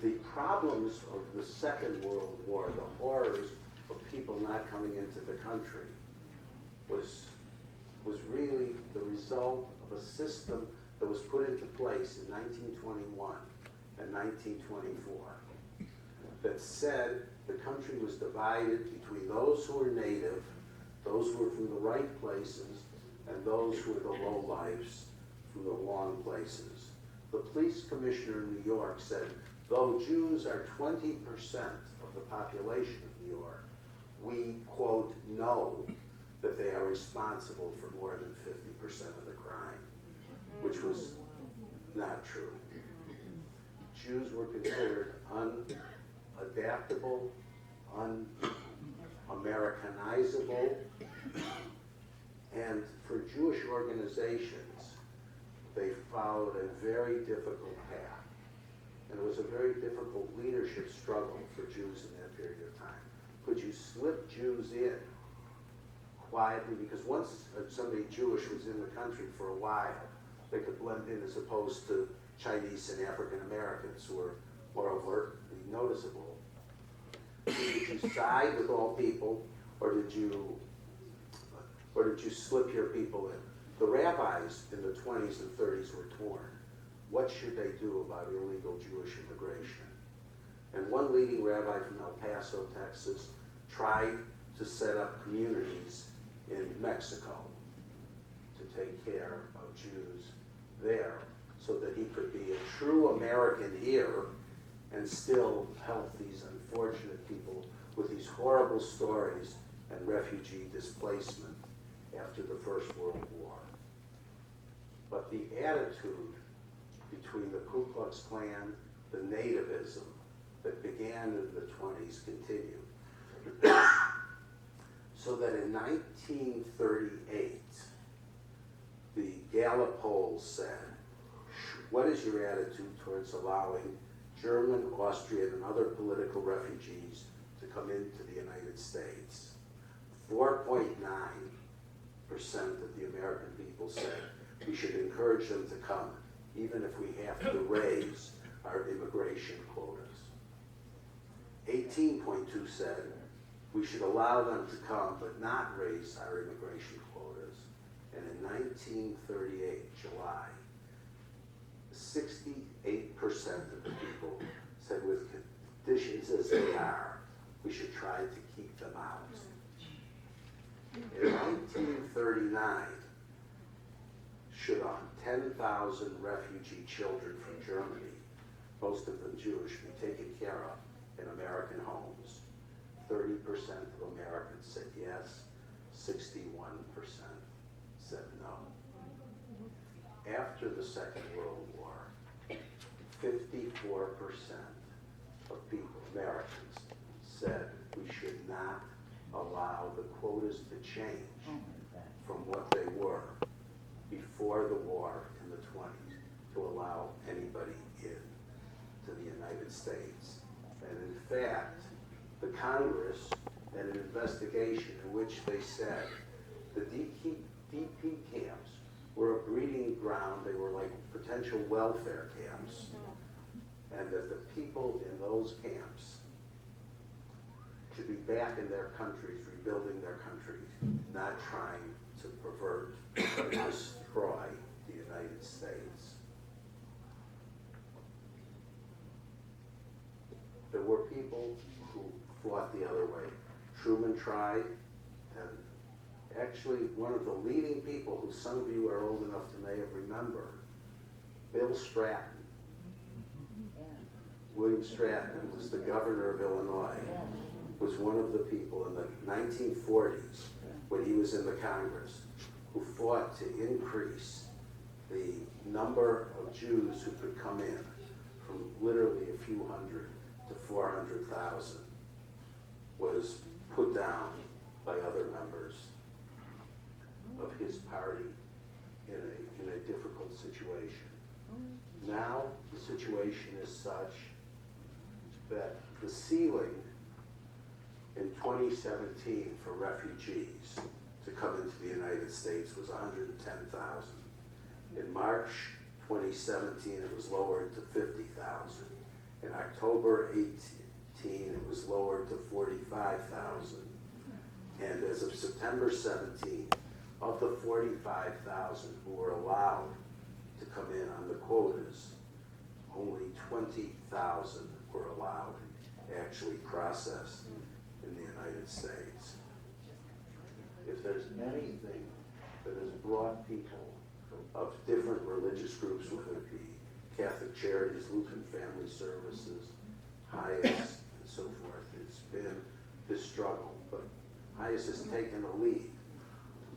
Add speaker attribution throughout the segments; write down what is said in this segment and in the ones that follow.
Speaker 1: the problems of the Second World War, the horrors of people not coming into the country, was really the result of a system that was put into place in 1921 and 1924 that said the country was divided between those who were native, those who were from the right places, and those who were the lowlifes from the wrong places. The police commissioner in New York said, though Jews are 20% of the population of New York, we, quote, know that they are responsible for more than 50% of the crime, which was not true. Jews were considered unadaptable, un-Americanizable, and for Jewish organizations, they followed a very difficult path. And it was a very difficult leadership struggle for Jews in that period of time. Could you slip Jews in quietly? Because once somebody Jewish was in the country for a while, they could blend in as opposed to Chinese and African Americans who were more overtly noticeable. Did you side with all people, or did you slip your people in? The rabbis in the 20s and 30s were torn. What should they do about illegal Jewish immigration? And one leading rabbi from El Paso, Texas, tried to set up communities in Mexico to take care of Jews there so that he could be a true American here and still help these unfortunate people with these horrible stories and refugee displacement after the First World War. But the attitude between the Ku Klux Klan, the nativism that began in the 20s continued. So that in 1938, the Gallup poll said, what is your attitude towards allowing German, Austrian, and other political refugees to come into the United States? 4.9% of the American people said we should encourage them to come, even if we have to raise our immigration quotas. 18.2 said we should allow them to come but not raise our immigration quotas. And in 1938, July, 68% of the people said with conditions as they are, we should try to keep them out. In 1939, should 10,000 refugee children from Germany, most of them Jewish, be taken care of in American homes? 30% of Americans said yes, 61% said no. After the Second World War, 54% of people, Americans, said we should not allow the quotas to change from what they were before the war in the 20s to allow anybody in to the United States. And in fact, the Congress had an investigation in which they said the DP camps were a breeding ground. They were like potential welfare camps. And that the people in those camps should be back in their countries, rebuilding their countries, not trying to pervert or destroy the United States. There were people who fought the other way. Truman tried, and actually one of the leading people who some of you are old enough to may have remembered, Bill Stratton. William Stratton was the governor of Illinois, was one of the people in the 1940s when he was in the Congress who fought to increase the number of Jews who could come in from literally a few hundred to 400,000, was put down by other members of his party in a difficult situation. Now the situation is such that the ceiling in 2017 for refugees to come into the United States was 110,000. In March 2017, it was lowered to 50,000. In October 18, it was lowered to 45,000. And as of September 17, of the 45,000 who were allowed to come in on the quotas, only 20,000 were allowed actually processed in the United States. If there's anything that has brought people of different religious groups, whether it be Catholic Charities, Lutheran Family Services, Hias, and so forth, it's been this struggle. But Hias has taken a lead.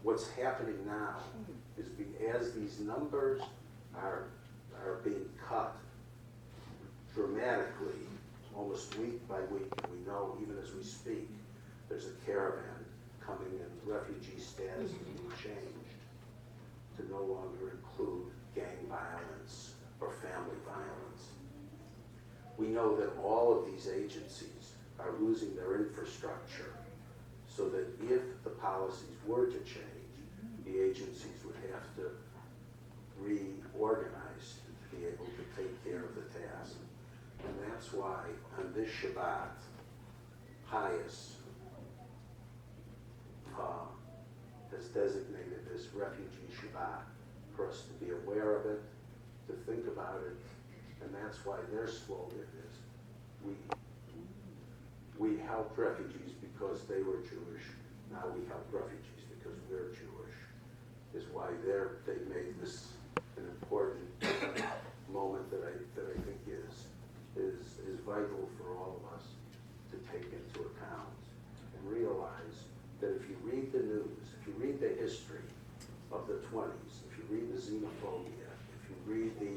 Speaker 1: What's happening now is as these numbers are being cut dramatically, almost week by week, and we know even as we speak, there's a caravan coming in, refugee status is being changed to no longer include gang violence or family violence. We know that all of these agencies are losing their infrastructure, so that if the policies were to change, the agencies would have to reorganize to be able to take care of the task. And that's why on this Shabbat, Hias has designated this Refugee Shabbat for us to be aware of it, to think about it, and that's why their slogan is, we helped refugees because they were Jewish, now we help refugees because we're Jewish, is why they made this an important moment that I think is vital for all of us to take into account and realize that if you read the news, if you read the history of the 20s, if you read the xenophobia, if you read the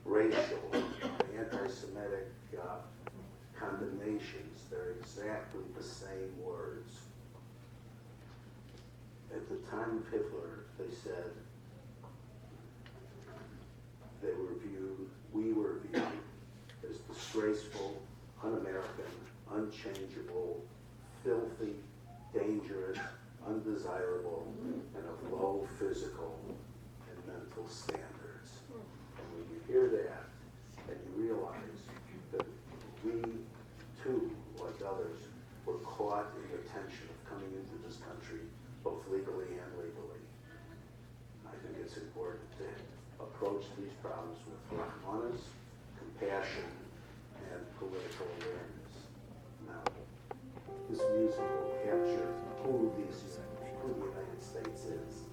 Speaker 1: racial, anti-Semitic condemnations, they're exactly the same words. At the time of Hitler, they said we were viewed as disgraceful, un-American, unchangeable, filthy, dangerous, undesirable, and of low physical and mental standards. And when you hear that, and you realize that we too, like others, were caught in the tension of coming into this country, both legally and legally, I think it's important to approach these problems with rahmanas, compassion, and political awareness. Now, this music will capture who the United States is.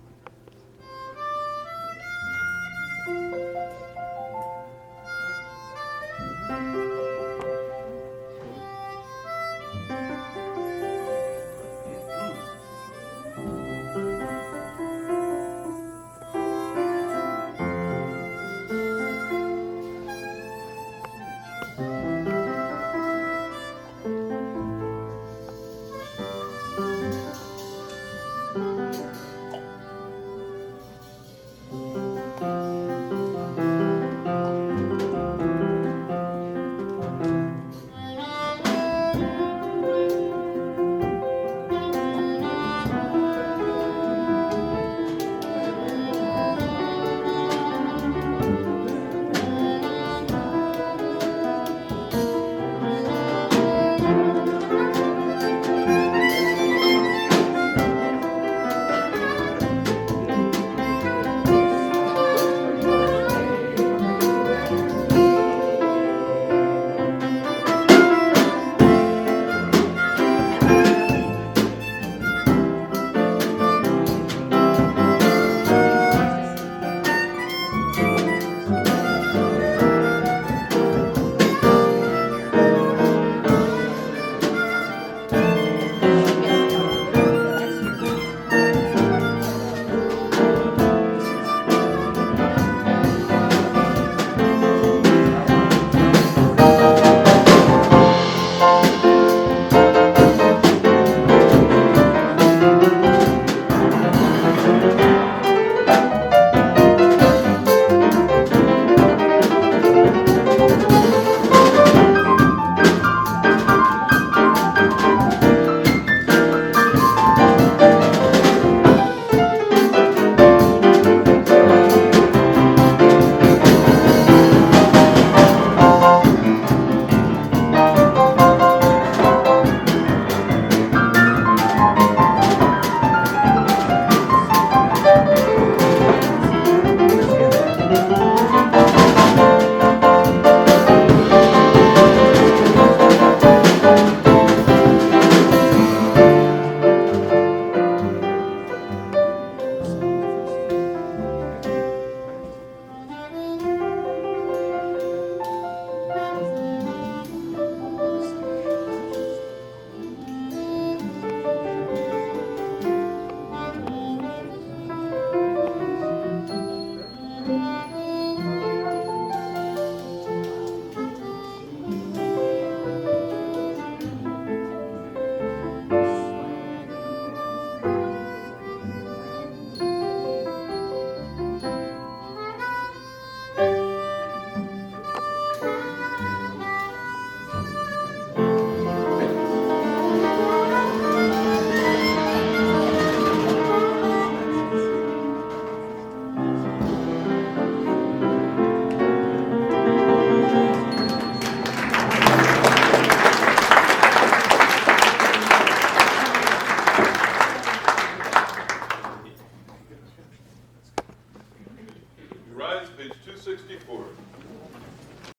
Speaker 2: 1964,